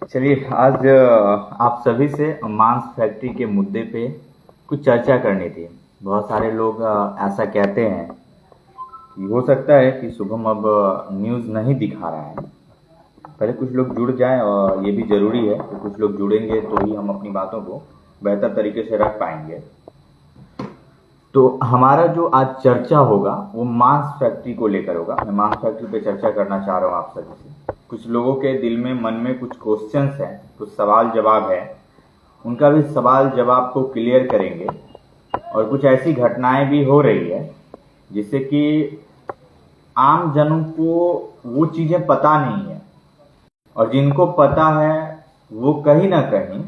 चलिए आज आप सभी से मांस फैक्ट्री के मुद्दे पे कुछ चर्चा करनी थी। बहुत सारे लोग ऐसा कहते हैं कि हो सकता है कि शुभम अब न्यूज़ नहीं दिखा रहा है। पहले कुछ लोग जुड़ जाएं और ये भी ज़रूरी है कि कुछ लोग जुड़ेंगे तो ही हम अपनी बातों को बेहतर तरीके से रख पाएंगे। तो हमारा जो आज चर्चा होगा वो मांस फैक्ट्री को लेकर होगा। मैं मांस फैक्ट्री पे चर्चा करना चाह रहा हूँ आप सभी से। कुछ लोगों के दिल में मन में कुछ क्वेश्चंस हैं, कुछ सवाल जवाब है, उनका भी सवाल जवाब को क्लियर करेंगे। और कुछ ऐसी घटनाएं भी हो रही है जिससे कि आम जनों को वो चीज़ें पता नहीं है, और जिनको पता है वो कहीं ना कहीं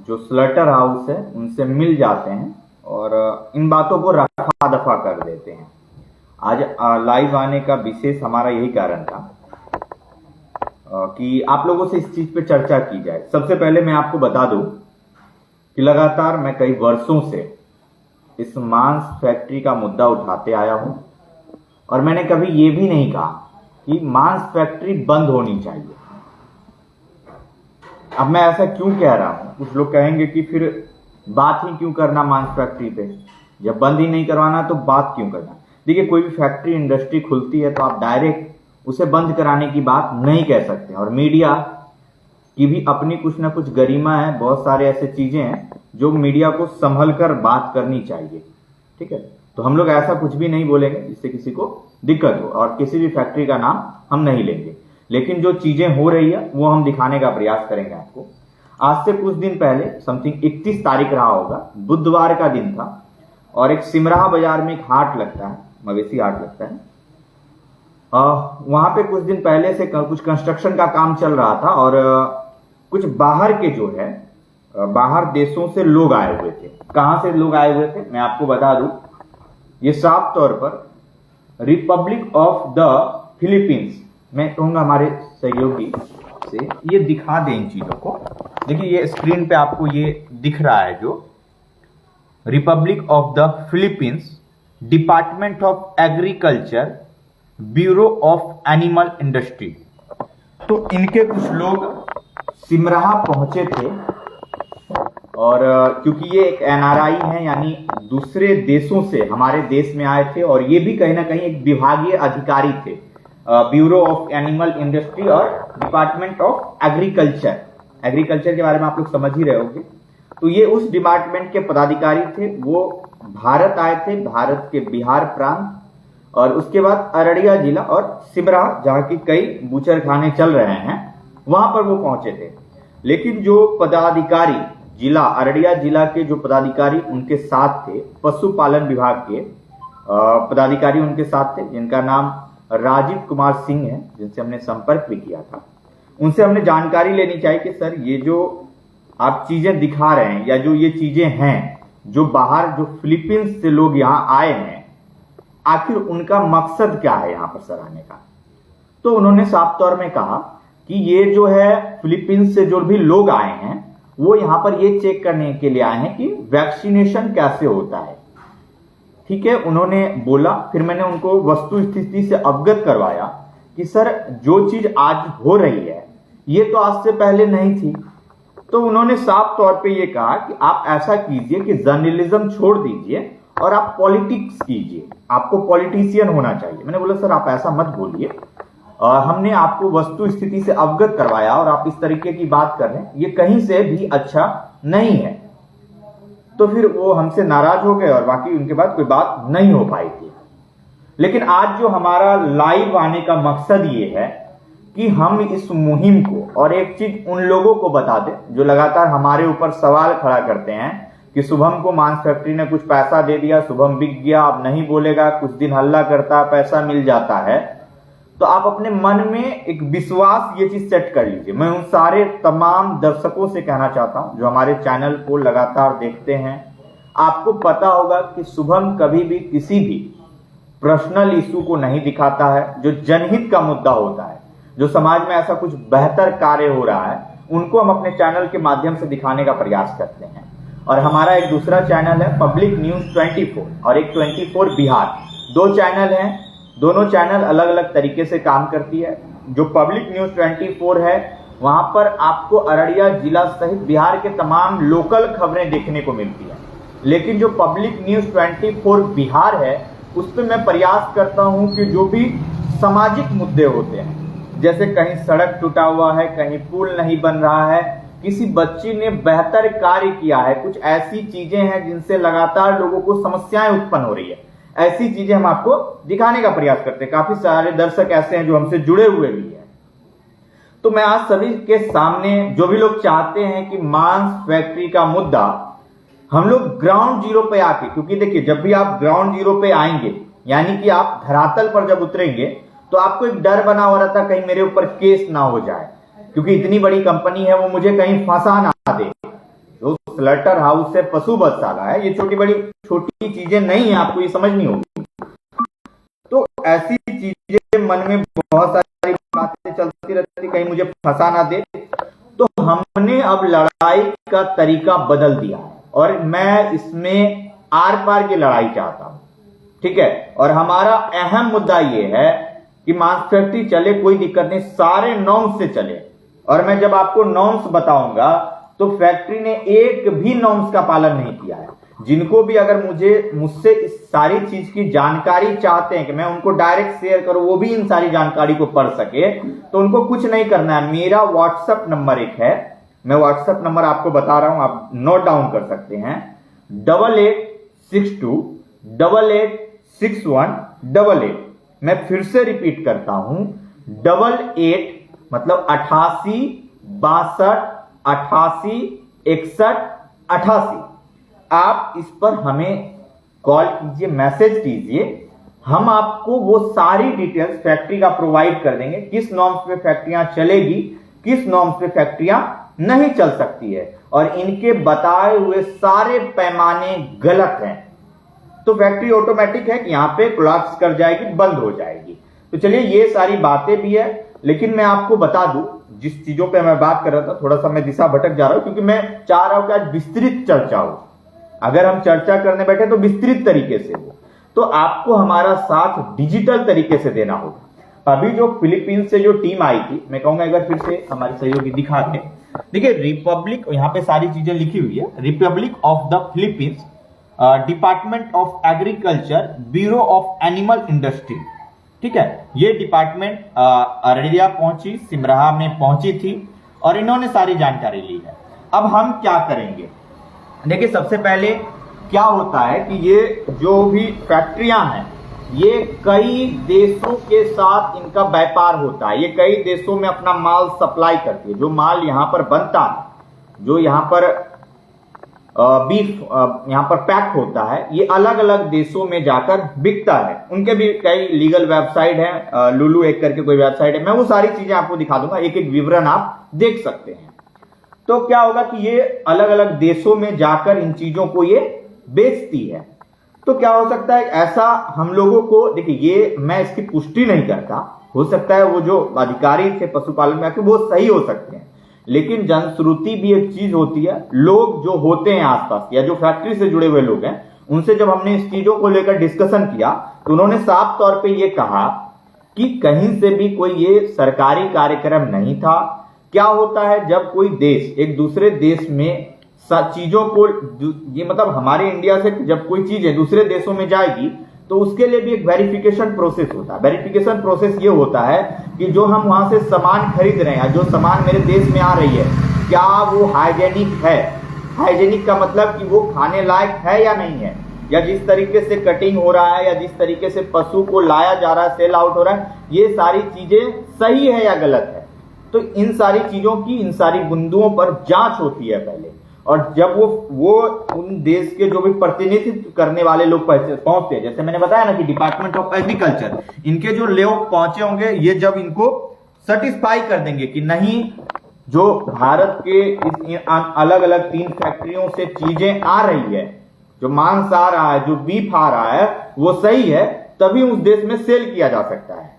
जो स्लटर हाउस है उनसे मिल जाते हैं और इन बातों को रफा दफा कर देते हैं। आज लाइव आने का विशेष हमारा यही कारण था कि आप लोगों से इस चीज पे चर्चा की जाए। सबसे पहले मैं आपको बता दूं कि लगातार मैं कई वर्षों से इस मांस फैक्ट्री का मुद्दा उठाते आया हूं और मैंने कभी ये भी नहीं कहा कि मांस फैक्ट्री बंद होनी चाहिए। अब मैं ऐसा क्यों कह रहा हूं? कुछ लोग कहेंगे कि फिर बात ही क्यों करना मांस फैक्ट्री पे, जब बंद ही नहीं करवाना तो बात क्यों करना। देखिए, कोई भी फैक्ट्री इंडस्ट्री खुलती है तो आप डायरेक्ट उसे बंद कराने की बात नहीं कह सकते। और मीडिया की भी अपनी कुछ ना कुछ गरिमा है, बहुत सारे ऐसे चीजें हैं जो मीडिया को संभल कर बात करनी चाहिए। ठीक है, तो हम लोग ऐसा कुछ भी नहीं बोलेंगे जिससे किसी को दिक्कत हो, और किसी भी फैक्ट्री का नाम हम नहीं लेंगे। लेकिन जो चीजें हो रही है वो हम दिखाने का प्रयास करेंगे आपको। आज से कुछ दिन पहले समथिंग 31 तारीख रहा होगा, बुधवार का दिन था, और एक सिमराहा बाजार में एक हाट लगता है, मवेशी हाट लगता है। वहां पे कुछ दिन पहले से कुछ कंस्ट्रक्शन का काम चल रहा था और कुछ बाहर के जो है बाहर देशों से लोग आए हुए थे। कहां से लोग आए हुए थे मैं आपको बता दूं, ये साफ तौर पर रिपब्लिक ऑफ द फिलीपींस, मैं कहूंगा हमारे सहयोगी से ये दिखा दें इन चीजों को। देखिए, ये स्क्रीन पे आपको ये दिख रहा है जो Republic of the Philippines, department of agriculture, bureau of animal industry. तो इनके कुछ लोग सिमराहा पहुंचे थे और क्योंकि ये एक एनआरआई हैं, यानी दूसरे देशों से हमारे देश में आए थे, और ये भी कहीं ना कहीं एक विभागीय अधिकारी थे, ब्यूरो ऑफ एनिमल इंडस्ट्री और डिपार्टमेंट ऑफ एग्रीकल्चर। एग्रीकल्चर के बारे में आप लोग समझ ही रहे होंगे। तो ये उस डिपार्टमेंट के पदाधिकारी थे। वो भारत आए थे, भारत के बिहार प्रांत, और उसके बाद अररिया जिला और सिमराहा, जहां की कई बूचर खाने चल रहे हैं, वहां पर वो पहुंचे थे। लेकिन जो पदाधिकारी जिला अररिया जिला के जो पदाधिकारी उनके साथ थे, पशुपालन विभाग के पदाधिकारी उनके साथ थे, जिनका नाम राजीव कुमार सिंह है, जिनसे हमने संपर्क भी किया था। उनसे हमने जानकारी लेनी चाहिए कि सर, ये जो आप चीजें दिखा रहे हैं या जो ये चीजें हैं जो बाहर जो फिलीपींस से लोग यहाँ आए हैं, आखिर उनका मकसद क्या है यहाँ पर सर आने का। तो उन्होंने साफ तौर में कहा कि ये जो है फिलीपींस से जो भी लोग आए हैं वो यहाँ पर ये चेक करने के लिए आए हैं कि वैक्सीनेशन कैसे होता है। ठीक है, उन्होंने बोला। फिर मैंने उनको वस्तु स्थिति से अवगत करवाया कि सर, जो चीज आज हो रही है ये तो आज से पहले नहीं थी। तो उन्होंने साफ तौर पे ये कहा कि आप ऐसा कीजिए कि जर्नलिज्म छोड़ दीजिए और आप पॉलिटिक्स कीजिए, आपको पॉलिटिशियन होना चाहिए। मैंने बोला सर, आप ऐसा मत बोलिए, हमने आपको वस्तु स्थिति से अवगत करवाया और आप इस तरीके की बात कर रहे हैं, ये कहीं से भी अच्छा नहीं है। तो फिर वो हमसे नाराज हो गए और बाकी उनके बाद कोई बात नहीं हो पाई थी। लेकिन आज जो हमारा लाइव आने का मकसद ये है कि हम इस मुहिम को, और एक चीज उन लोगों को बता दें जो लगातार हमारे ऊपर सवाल खड़ा करते हैं कि शुभम को मांस फैक्ट्री ने कुछ पैसा दे दिया, शुभम बिक गया, अब नहीं बोलेगा, कुछ दिन हल्ला करता, पैसा मिल जाता है। तो आप अपने मन में एक विश्वास ये चीज सेट कर लीजिए। मैं उन सारे तमाम दर्शकों से कहना चाहता हूं जो हमारे चैनल को लगातार देखते हैं, आपको पता होगा कि शुभम कभी भी किसी भी पर्सनल इशू को नहीं दिखाता है। जो जनहित का मुद्दा होता है, जो समाज में ऐसा कुछ बेहतर कार्य हो रहा है, उनको हम अपने चैनल के माध्यम से दिखाने का प्रयास करते हैं। और हमारा एक दूसरा चैनल है पब्लिक न्यूज 24 और एक 24 बिहार, दो चैनल हैं। दोनों चैनल अलग अलग तरीके से काम करती है। जो पब्लिक न्यूज 24 है वहां पर आपको अररिया जिला सहित बिहार के तमाम लोकल खबरें देखने को मिलती है, लेकिन जो पब्लिक न्यूज 24 बिहार है उस पर मैं प्रयास करता हूं कि जो भी सामाजिक मुद्दे होते हैं, जैसे कहीं सड़क टूटा हुआ है, कहीं पुल नहीं बन रहा है, किसी बच्ची ने बेहतर कार्य किया है, कुछ ऐसी चीजें हैं जिनसे लगातार लोगों को समस्याएं उत्पन्न हो रही है, ऐसी चीजें हम आपको दिखाने का प्रयास करते हैं। काफी सारे दर्शक ऐसे हैं जो हमसे जुड़े हुए भी हैं। तो मैं आज सभी के सामने, जो भी लोग चाहते हैं कि मांस फैक्ट्री का मुद्दा हम लोग ग्राउंड जीरो पे आके, क्योंकि देखिए जब भी आप ग्राउंड जीरो पे आएंगे, यानी कि आप धरातल पर जब उतरेंगे, तो आपको एक डर बना हो रहा था कहीं मेरे ऊपर केस ना हो जाए, क्योंकि इतनी बड़ी कंपनी है वो मुझे कहीं फंसा ना दे। तो स्लॉटर हाउस से पशु बधशाला है, ये छोटी चीजें नहीं है, आपको ये समझनी होगी। तो ऐसी चीजें मन में बहुत सारी बातें चलती रहती, कहीं मुझे फंसा ना दे। तो हमने अब लड़ाई का तरीका बदल दिया और मैं इसमें आर पार की लड़ाई चाहता हूं, ठीक है। और हमारा अहम मुद्दा यह है कि मांस फैक्ट्री चले, कोई दिक्कत नहीं, सारे नॉर्म्स से चले। और मैं जब आपको नॉर्म्स बताऊंगा तो फैक्ट्री ने एक भी नॉर्म्स का पालन नहीं किया है। जिनको भी अगर मुझसे इस सारी चीज की जानकारी चाहते हैं कि मैं उनको डायरेक्ट शेयर करूं, वो भी इन सारी जानकारी को पढ़ सके, तो उनको कुछ नहीं करना है। मेरा व्हाट्सएप नंबर एक है, मैं व्हाट्सएप नंबर आपको बता रहा हूं, आप नोट डाउन कर सकते हैं, 8862886188। मैं फिर से रिपीट करता हूं, 88 मतलब 88 62 88 61 88। आप इस पर हमें कॉल कीजिए, मैसेज कीजिए, हम आपको वो सारी डिटेल्स फैक्ट्री का प्रोवाइड कर देंगे, किस नॉर्म्स पे फैक्ट्रियां चलेगी, किस नॉर्म्स पे फैक्ट्रियां नहीं चल सकती है, और इनके बताए हुए सारे पैमाने गलत हैं। तो फैक्ट्री ऑटोमेटिक है कि यहां पे कोलैप्स कर जाएगी, बंद हो जाएगी। तो चलिए ये सारी बातें भी है, लेकिन मैं आपको बता दूं जिस चीजों पे मैं बात कर रहा था, थोड़ा सा मैं दिशा भटक जा रहा हूं, क्योंकि मैं चाह रहा हूं कि आज विस्तृत चर्चा हो। अगर हम चर्चा करने बैठे तो विस्तृत तरीके से हो, तो आपको हमारा साथ डिजिटल तरीके से देना होगा। अभी जो फिलीपींस से जो टीम आई थी, मैं कहूंगा एक बार फिर से हमारे सहयोगी दिखा के, देखिए रिपब्लिक, यहां पे सारी चीजें लिखी हुई है, Republic of the Philippines, department of agriculture, bureau of animal industry, ठीक है। ये डिपार्टमेंट अररिया पहुंची, सिमराहा में पहुंची थी और इन्होंने सारी जानकारी ली है। अब हम क्या करेंगे, देखिए सबसे पहले क्या होता है कि ये जो भी फैक्ट्रियां हैं, ये कई देशों के साथ इनका व्यापार होता है, ये कई देशों में अपना माल सप्लाई करती है। जो माल यहां पर बनता है, जो यहां पर बीफ यहां पर पैक होता है, ये अलग अलग देशों में जाकर बिकता है। उनके भी कई लीगल वेबसाइट है, लुलू एक करके कोई वेबसाइट है, मैं वो सारी चीजें आपको दिखा दूंगा, एक एक विवरण आप देख सकते हैं। तो क्या होगा कि ये अलग अलग देशों में जाकर इन चीजों को ये बेचती है। तो क्या हो सकता है ऐसा हम लोगों को, देखिए ये मैं इसकी पुष्टि नहीं करता, हो सकता है वो जो अधिकारी थे पशुपालन में वो सही हो सकते हैं, लेकिन जनश्रुति भी एक चीज होती है। लोग जो होते हैं आसपास या जो फैक्ट्री से जुड़े हुए लोग हैं, उनसे जब हमने इस चीजों को लेकर डिस्कशन किया तो उन्होंने साफ तौर पे ये कहा कि कहीं से भी कोई ये सरकारी कार्यक्रम नहीं था। क्या होता है जब कोई देश एक दूसरे देश में चीजों को, ये मतलब हमारे इंडिया से जब कोई चीज है दूसरे देशों में जाएगी तो उसके लिए भी एक वेरिफिकेशन प्रोसेस होता है। वेरिफिकेशन प्रोसेस ये होता है कि जो हम वहां से सामान खरीद रहे हैं, जो सामान मेरे देश में आ रही है, क्या वो हाइजेनिक है। हाइजेनिक का मतलब कि वो खाने लायक है या नहीं है, या जिस तरीके से कटिंग हो रहा है या जिस तरीके से पशु को लाया जा रहा है, सेल आउट हो रहा है, ये सारी चीजें सही है या गलत है। तो इन सारी चीजों की, इन सारी बिंदुओं पर जांच होती है पहले, और जब वो उन देश के जो भी प्रतिनिधित्व करने वाले लोग पहुंचते हैं, जैसे मैंने बताया ना कि डिपार्टमेंट ऑफ एग्रीकल्चर, इनके जो लोग पहुंचे होंगे, ये जब इनको सेटिस्फाई कर देंगे कि नहीं, जो भारत के इस अलग अलग 3 फैक्ट्रियों से चीजें आ रही है, जो मांस आ रहा है, जो बीफ आ रहा है, वो सही है, तभी उस देश में सेल किया जा सकता है।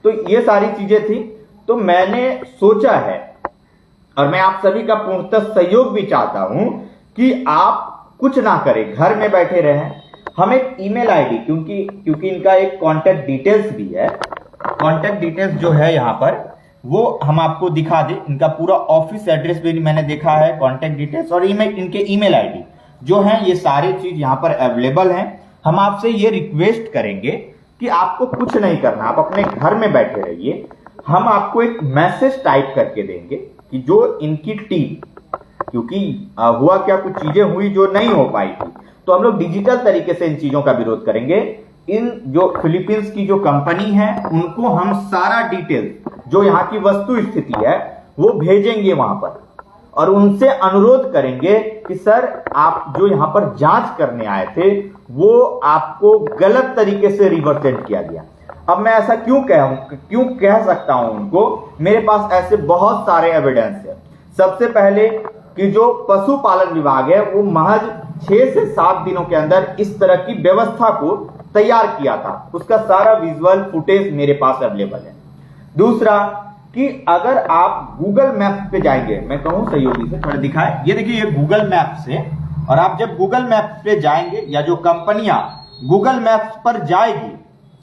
तो ये सारी चीजें थी। तो मैंने सोचा है, और मैं आप सभी का पूर्णतः सहयोग भी चाहता हूं कि आप कुछ ना करें, घर में बैठे रहें, हम एक ईमेल आईडी, क्योंकि इनका एक कांटेक्ट डिटेल्स भी है, कांटेक्ट डिटेल्स जो है यहाँ पर वो हम आपको दिखा दें। इनका पूरा ऑफिस एड्रेस भी मैंने देखा है, कांटेक्ट डिटेल्स और इनके ईमेल आईडी जो है, ये सारी चीज यहाँ पर अवेलेबल है। हम आपसे ये रिक्वेस्ट करेंगे कि आपको कुछ नहीं करना, आप अपने घर में बैठे रहिए। हम आपको एक मैसेज टाइप करके देंगे कि जो इनकी टीम, क्योंकि हुआ क्या, कुछ चीजें हुई जो नहीं हो पाई थी, तो हम लोग डिजिटल तरीके से इन चीजों का विरोध करेंगे। इन जो फिलीपींस की जो कंपनी है उनको हम सारा डिटेल, जो यहाँ की वस्तु स्थिति है वो भेजेंगे वहां पर, और उनसे अनुरोध करेंगे कि सर आप जो यहाँ पर जांच करने आए थे वो आपको गलत तरीके से रिप्रेजेंट किया गया। अब मैं ऐसा क्यों कह सकता हूं उनको, मेरे पास ऐसे बहुत सारे एविडेंस है। सबसे पहले कि जो पशुपालन विभाग है वो महज 6 से 7 दिनों के अंदर इस तरह की व्यवस्था को तैयार किया था, उसका सारा विजुअल फुटेज मेरे पास अवेलेबल है। दूसरा कि अगर आप गूगल मैप पे जाएंगे, मैं कहूं सहयोगी से थोड़ा दिखाएं, ये देखिए ये गूगल मैप से, और आप जब गूगल मैप पे जाएंगे या जो कंपनियां गूगल मैप्स पर जाएगी,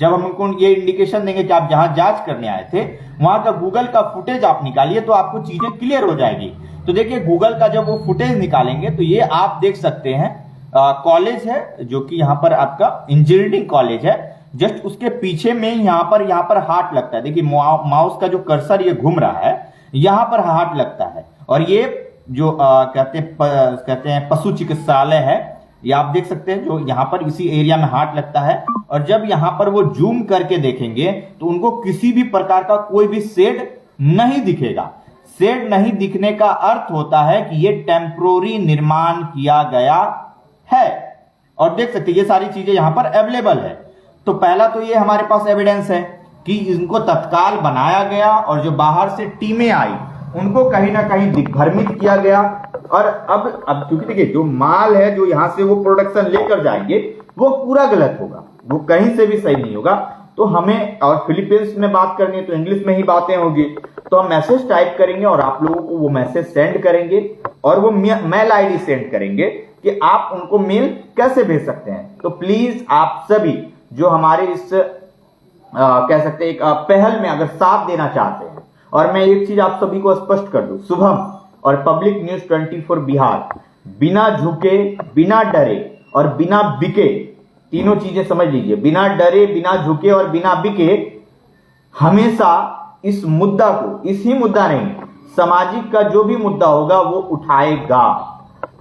जब हम उनको ये इंडिकेशन देंगे कि आप जहां जांच करने आए थे वहां का गूगल का फुटेज आप निकालिए तो आपको चीजें क्लियर हो जाएगी। तो देखिए गूगल का जब वो फुटेज निकालेंगे तो ये आप देख सकते हैं कॉलेज है जो कि यहाँ पर आपका इंजीनियरिंग कॉलेज है, जस्ट उसके पीछे में यहाँ पर हार्ट लगता है। देखिए माउस का जो कर्सर ये घूम रहा है, यहाँ पर हार्ट लगता है, और ये जो कहते हैं पशु चिकित्सालय है, ये आप देख सकते हैं जो यहाँ पर इसी एरिया में हार्ट लगता है। और जब यहाँ पर वो जूम करके देखेंगे तो उनको किसी भी प्रकार का कोई भी शेड नहीं दिखेगा। शेड नहीं दिखने का अर्थ होता है कि ये टेम्पोररी निर्माण किया गया है, और देख सकते हैं ये सारी चीजें यहाँ पर अवेलेबल है। तो पहला तो ये हमारे पास एविडेंस है कि इनको तत्काल बनाया गया, और जो बाहर से टीमें आई उनको कहीं ना कहीं दिग्भ्रमित किया गया। और अब क्योंकि देखिए जो माल है जो यहां से वो प्रोडक्शन लेकर जाएंगे वो पूरा गलत होगा, वो कहीं से भी सही नहीं होगा। तो हमें, और फिलीपींस में बात करनी है तो इंग्लिश में ही बातें होगी, तो हम मैसेज टाइप करेंगे और आप लोगों को वो मैसेज सेंड करेंगे, और वो मेल आईडी सेंड करेंगे कि आप उनको मेल कैसे भेज सकते हैं। तो प्लीज आप सभी जो हमारे इस कह सकते हैं एक पहल में अगर साथ देना चाहते हैं, और मैं एक चीज आप सभी को स्पष्ट कर दूं, शुभम और पब्लिक न्यूज 24 बिहार बिना झुके, बिना डरे और बिना बिके, तीनों चीजें समझ लीजिए, बिना डरे, बिना झुके और बिना बिके, हमेशा इस मुद्दा को, इसी मुद्दा नहीं, सामाजिक का जो भी मुद्दा होगा वो उठाएगा,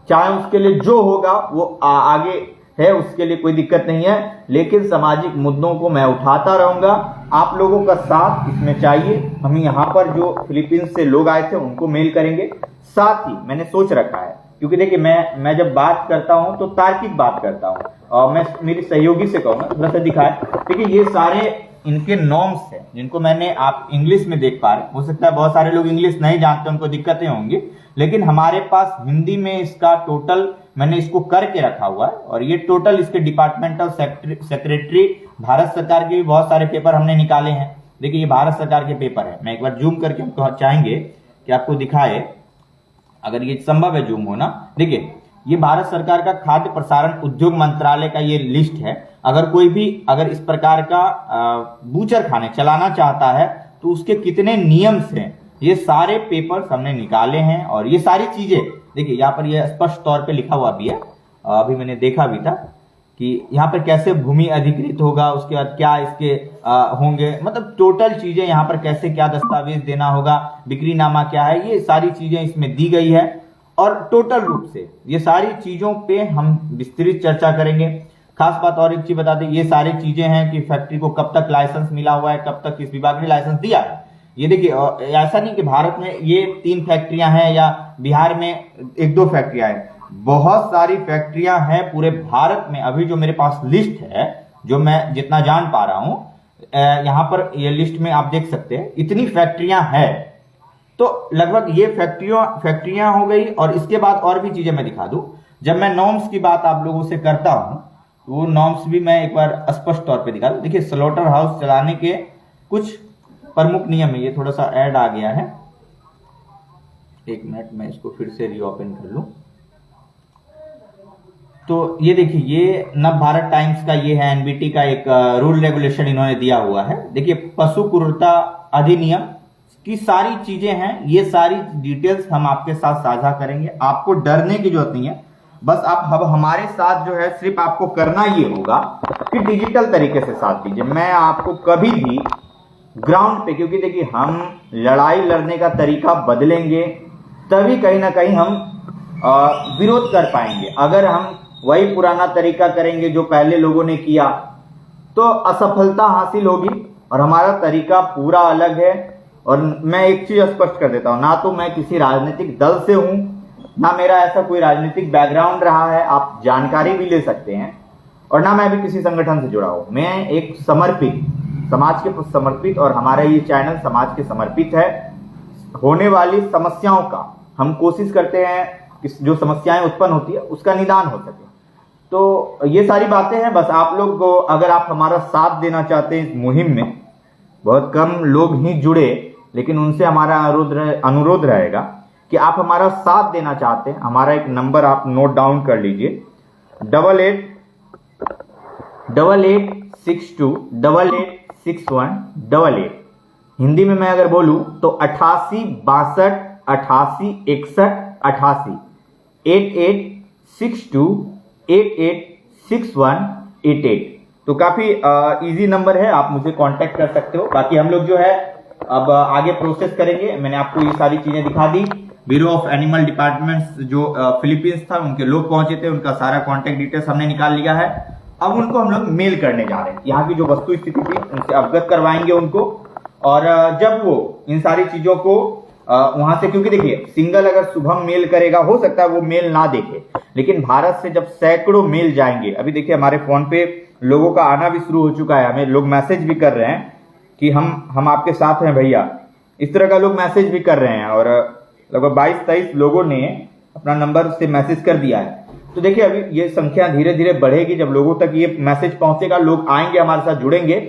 चाहे उसके लिए जो होगा वो आगे है, उसके लिए कोई दिक्कत नहीं है, लेकिन सामाजिक मुद्दों को मैं उठाता रहूंगा। आप लोगों का साथ इसमें चाहिए। हम यहाँ पर जो फिलीपींस से लोग आए थे उनको मेल करेंगे, साथ ही मैंने सोच रखा है, क्योंकि देखिए मैं जब बात करता हूं तो तार्किक बात करता हूं, और मैं मेरी सहयोगी से कहूंगा थोड़ा सा दिखाए। देखिए ये सारे इनके नॉर्म्स हैं जिनको मैंने आप इंग्लिश में देख पा रहे, हो सकता है बहुत सारे लोग इंग्लिश नहीं जानते, उनको दिक्कतें होंगी, लेकिन हमारे पास हिंदी में इसका टोटल मैंने इसको करके रखा हुआ है। और ये टोटल इसके डिपार्टमेंटल सेक्रेटरी, भारत सरकार के भी बहुत सारे पेपर हमने निकाले हैं। देखिए ये भारत सरकार के पेपर है, मैं एक बार जूम करके हमको चाहेंगे कि आपको दिखाए, अगर ये संभव है जूम होना। देखिए ये भारत सरकार का खाद्य प्रसारण उद्योग मंत्रालय का ये लिस्ट है। अगर कोई भी अगर इस प्रकार का बूचर खाने चलाना चाहता है तो उसके कितने नियम्स हैं, ये सारे पेपर्स हमने निकाले हैं। और ये सारी चीजें देखिए यहाँ पर ये स्पष्ट तौर पे लिखा हुआ भी है, अभी मैंने देखा भी था कि यहाँ पर कैसे भूमि अधिकृत होगा, उसके बाद क्या इसके होंगे, मतलब टोटल चीजें यहाँ पर कैसे क्या दस्तावेज देना होगा, बिक्रीनामा क्या है, ये सारी चीजें इसमें दी गई है। और टोटल रूप से ये सारी चीजों पे हम विस्तृत चर्चा करेंगे। खास बात और एक चीज बता दें, ये सारी चीजें हैं कि फैक्ट्री को कब तक लाइसेंस मिला हुआ है, कब तक इस विभाग ने लाइसेंस दिया है। ये देखिए ऐसा नहीं कि भारत में ये 3 फैक्ट्रियां हैं या बिहार में 1-2 फैक्ट्रियां हैं, बहुत सारी फैक्ट्रियां हैं पूरे भारत में। अभी जो मेरे पास लिस्ट है, जो मैं जितना जान पा रहा हूं, यहां पर ये लिस्ट में आप देख सकते हैं इतनी फैक्ट्रियां हैं। तो लगभग ये फैक्ट्रियां हो गई। और इसके बाद और भी चीजें मैं दिखा दूं, जब मैं नॉर्म्स की बात आप लोगों से करता हूं तो वो नॉर्म्स भी मैं एक बार स्पष्ट तौर पे दिखा दूं। देखिए स्लॉटर हाउस चलाने के कुछ प्रमुख नियम है, ये थोड़ा सा ऐड आ गया है, एक मिनट मैं इसको फिर से रीओपन कर लूं। तो ये देखिए, ये नव भारत टाइम्स का ये है, एनबीटी का एक रूल रेगुलेशन इन्होंने दिया हुआ है। देखिए, पशु क्रूरता अधिनियम की सारी चीजें हैं, ये सारी डिटेल्स हम आपके साथ साझा करेंगे। आपको डरने की जरूरत नहीं है, बस आप अब हमारे साथ जो है सिर्फ आपको करना ये होगा कि डिजिटल तरीके से साथ दीजिए। मैं आपको कभी भी ग्राउंड पे, क्योंकि देखिए हम लड़ाई लड़ने का तरीका बदलेंगे तभी कहीं ना कहीं हम विरोध कर पाएंगे। अगर हम वही पुराना तरीका करेंगे जो पहले लोगों ने किया तो असफलता हासिल होगी, और हमारा तरीका पूरा अलग है। और मैं एक चीज स्पष्ट कर देता हूं, ना तो मैं किसी राजनीतिक दल से हूं, ना मेरा ऐसा कोई राजनीतिक बैकग्राउंड रहा है, आप जानकारी भी ले सकते हैं, और ना मैं भी किसी संगठन से जुड़ा हूं। मैं एक समर्पित, समाज के समर्पित, और हमारा ये चैनल समाज के समर्पित है। होने वाली समस्याओं का हम कोशिश करते हैं कि जो समस्याएं उत्पन्न होती है उसका निदान हो सके। तो ये सारी बातें हैं। बस आप लोग को, अगर आप हमारा साथ देना चाहते हैं इस मुहिम में, बहुत कम लोग ही जुड़े, लेकिन उनसे हमारा अनुरोध रहेगा कि आप हमारा साथ देना चाहते हैं। हमारा एक नंबर आप नोट डाउन कर लीजिए, 8862886188। हिंदी में मैं अगर बोलूं तो 8862886188, 8862886188। तो काफी इजी नंबर है, आप मुझे कांटेक्ट कर सकते हो। बाकी हम लोग जो है अब आगे प्रोसेस करेंगे। मैंने आपको ये सारी चीजें दिखा दी। ब्यूरो ऑफ एनिमल डिपार्टमेंट्स जो फिलीपींस था, उनके लोग पहुंचे थे, उनका सारा कांटेक्ट डिटेल्स हमने निकाल लिया है। अब उनको हम लोग मेल करने जा रहे हैं, यहाँ की जो वस्तु स्थिति थी उनसे अवगत करवाएंगे उनको। और जब वो इन सारी चीजों को वहां से, क्योंकि देखिए सिंगल अगर शुभम मेल करेगा, हो सकता है वो मेल ना देखे, लेकिन भारत से जब सैकड़ों मेल जाएंगे, अभी देखिए हमारे फोन पे लोगों का आना भी शुरू हो चुका है, हमें लोग मैसेज भी कर रहे हैं कि हम आपके साथ हैं भैया, इस तरह का लोग मैसेज भी कर रहे हैं। और लगभग 22-23 लोगों ने अपना नंबर से मैसेज कर दिया है। तो देखिए अभी ये संख्या धीरे धीरे बढ़ेगी, जब लोगों तक ये मैसेज पहुंचेगा, लोग आएंगे हमारे साथ जुड़ेंगे।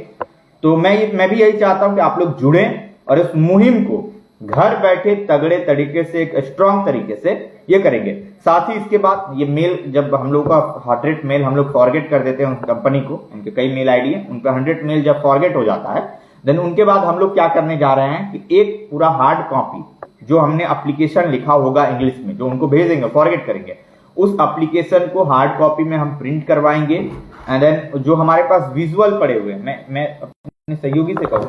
तो मैं भी यही चाहता हूं कि आप लोग जुड़ें और इस मुहिम को घर बैठे तगड़े तरीके से, एक स्ट्रांग तरीके से ये करेंगे। साथ ही इसके बाद ये मेल, जब हम लोग का 100 मेल हम लोग फॉरगेट कर देते हैं कंपनी को, उनके कई मेल आईडी है, उन पर 100 मेल जब फॉरगेट हो जाता है, देन उनके बाद हम लोग क्या करने जा रहे हैं कि एक पूरा हार्ड कॉपी जो हमने एप्लीकेशन लिखा होगा इंग्लिश में, जो उनको भेजेंगे, फॉरगेट करेंगे, उस एप्लीकेशन को हार्ड कॉपी में हम प्रिंट करवाएंगे। एंड देन जो हमारे पास विजुअल पड़े हुए हैं, मैं अपने सहयोगी से कहूँ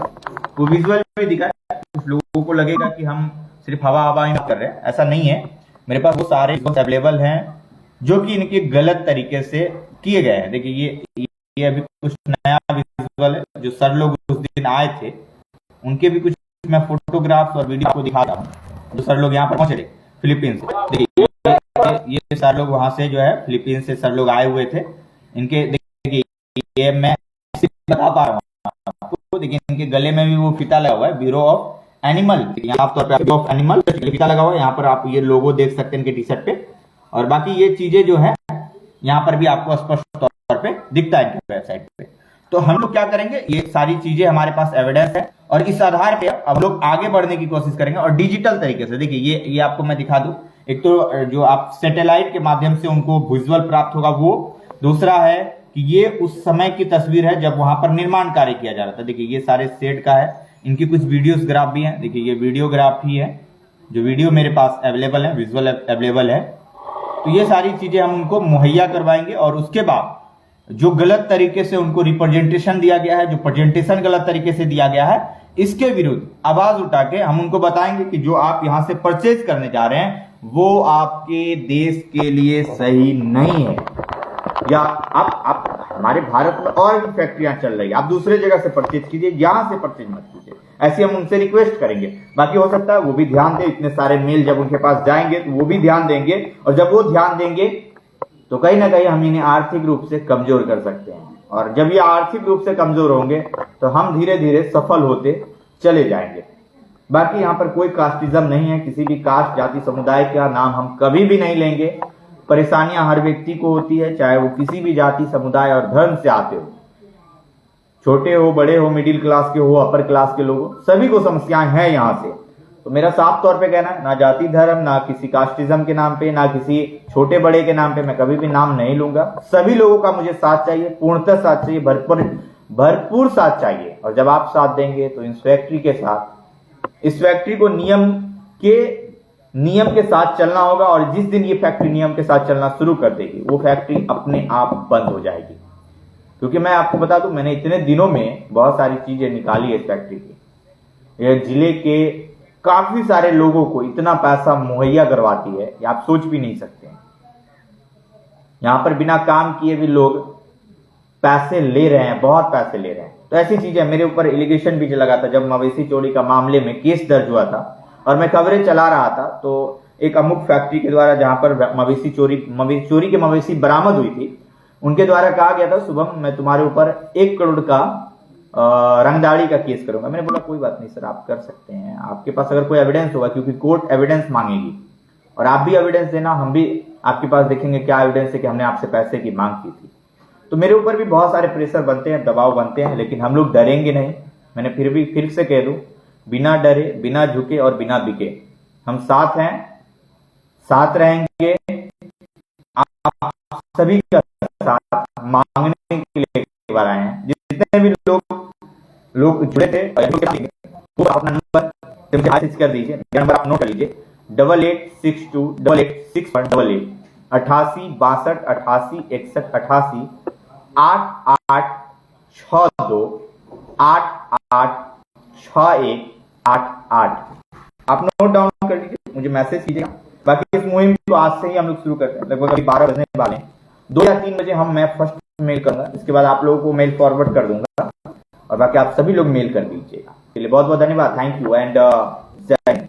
वो विजुअल भी दिखाए। कुछ लोगों को लगेगा कि हम सिर्फ हवा ही कर रहे हैं, ऐसा नहीं है। मेरे पास वो सारे अवेलेबल हैं जो कि इनके गलत तरीके से किए गए हैं। देखिए ये अभी कुछ नया विजुअल है, जो सर लोग उस दिन आए थे उनके भी कुछ मैं फोटोग्राफ्स और वीडियो को दिखाता हूँ, जो सर लोग यहाँ पर पहुंचे थे फिलीपींस से। देखिए ये सर लोग वहां से जो है फिलीपींस से सर लोग आए हुए थे। इनके देखिए ये मैं बता पा रहा हूँ आपको, देखिए इनके गले में भी वो फीता लगा हुआ है, ब्यूरो ऑफ एनिमल, यहाँ तौर पे ब्यूरो ऑफ एनिमल फीता लगा हुआ है। यहाँ पर आप ये लोगो देख सकते हैं इनके टी शर्ट पे, और बाकी ये चीजें जो है यहाँ पर भी आपको स्पष्ट तौर पे दिखता है इनकी वेबसाइट पे। तो हम लोग क्या करेंगे, ये सारी चीजें हमारे पास एविडेंस है, और इस आधार पे अब लोग आगे बढ़ने की कोशिश करेंगे और डिजिटल तरीके से। देखिए ये आपको मैं दिखा दूं, एक तो जो आप सैटेलाइट के माध्यम से उनको विजुअल प्राप्त होगा वो, दूसरा है कि ये उस समय की तस्वीर है जब वहां पर निर्माण कार्य किया जा रहा था। देखिए ये सारे सेट का है, इनकी कुछ वीडियोस ग्राफ भी हैं। देखिए ये वीडियोग्राफ ही है, जो वीडियो मेरे पास अवेलेबल है, विजुअल अवेलेबल है। तो ये सारी चीजें हम उनको मुहैया करवाएंगे, और उसके बाद जो गलत तरीके से उनको रिप्रेजेंटेशन दिया गया है, जो प्रेजेंटेशन गलत तरीके से दिया गया है, इसके विरुद्ध आवाज उठा के हम उनको बताएंगे कि जो आप यहां से परचेज करने जा रहे हैं वो आपके देश के लिए सही नहीं है। या आप हमारे भारत में और भी फैक्ट्रियां चल रही है, आप दूसरे जगह से परचेज कीजिए, यहां से परचेज मत कीजिए, ऐसे हम उनसे रिक्वेस्ट करेंगे। बाकी हो सकता है वो भी ध्यान दे, इतने सारे मेल जब उनके पास जाएंगे तो वो भी ध्यान देंगे, और जब वो ध्यान देंगे तो कहीं ना कहीं हम इन्हें आर्थिक रूप से कमजोर कर सकते हैं, और जब ये आर्थिक रूप से कमजोर होंगे तो हम धीरे धीरे सफल होते चले जाएंगे। बाकी यहाँ पर कोई कास्टिज्म नहीं है, किसी भी कास्ट जाति समुदाय का नाम हम कभी भी नहीं लेंगे। परेशानियां हर व्यक्ति को होती है, चाहे वो किसी भी जाति समुदाय और धर्म से आते हो, छोटे हो बड़े हो, मिडिल क्लास के हो अपर क्लास के लोगों, सभी को समस्याएं हैं यहाँ से। तो मेरा साफ तौर पे कहना है, ना जाति धर्म, ना किसी कास्टिज्म के नाम पे, ना किसी छोटे बड़े के नाम पे मैं कभी भी नाम नहीं लूंगा। सभी लोगों का मुझे साथ चाहिए, पूर्णतः साथ चाहिए, भरपूर साथ चाहिए। और जब आप साथ देंगे तो इस फैक्ट्री के साथ, इस फैक्ट्री को नियम के साथ चलना होगा। और जिस दिन ये फैक्ट्री नियम के साथ चलना शुरू कर देगी, वो फैक्ट्री अपने आप बंद हो जाएगी। क्योंकि मैं आपको बता दूं, मैंने इतने दिनों में बहुत सारी चीजें निकाली है इस फैक्ट्री की। यह जिले के काफी सारे लोगों को इतना पैसा मुहैया करवाती है कि आप सोच भी नहीं सकते हैं। यहां पर बिना काम किए भी लोग पैसे ले रहे हैं, बहुत पैसे ले रहे हैं। तो ऐसी चीजें, मेरे ऊपर एलिगेशन भी लगा था जब मवेशी चोरी का मामले में केस दर्ज हुआ था और मैं खबरें चला रहा था। तो एक अमुक फैक्ट्री के द्वारा, जहां पर मवेशी चोरी के मवेशी बरामद हुई थी, उनके द्वारा कहा गया था, शुभम मैं तुम्हारे ऊपर 1 करोड़ का रंगदारी का केस करूंगा। मैंने बोला कोई बात नहीं सर, आप कर सकते हैं, आपके पास अगर कोई एविडेंस होगा, क्योंकि कोर्ट एविडेंस मांगेगी और आप भी एविडेंस देना, हम भी आपके पास देखेंगे क्या एविडेंस है कि हमने आपसे पैसे की मांग की थी। तो मेरे ऊपर भी बहुत सारे प्रेशर बनते हैं, दबाव बनते हैं, लेकिन हम लोग डरेंगे नहीं। मैंने फिर से कह दूं, बिना डरे, बिना झुके और बिना बिके हम साथ हैं, साथ रहेंगे। आप सभी का साथ मांगने के लिए बार आए हैं। जितने भी लोग जुड़े थे वो अपना नंबर मैसेज कर दीजिए, नंबर आप नोट कर लीजिए, 8862886188 88 62 88 88 8862 886188। आप नोट डाउन कर लीजिए, मुझे मैसेज कीजिएगा। बाकी इस मुहिम को आज से ही हम लोग शुरू करते हैं, लगभग अभी 12 बजने वाले हैं। 2 या 3 बजे मैं फर्स्ट मेल करूंगा, इसके बाद आप लोगों को मेल फॉरवर्ड कर दूंगा और बाकी आप सभी लोग मेल कर दीजिएगा। इसके लिए बहुत बहुत धन्यवाद, थैंक यू एंड जय हिंद।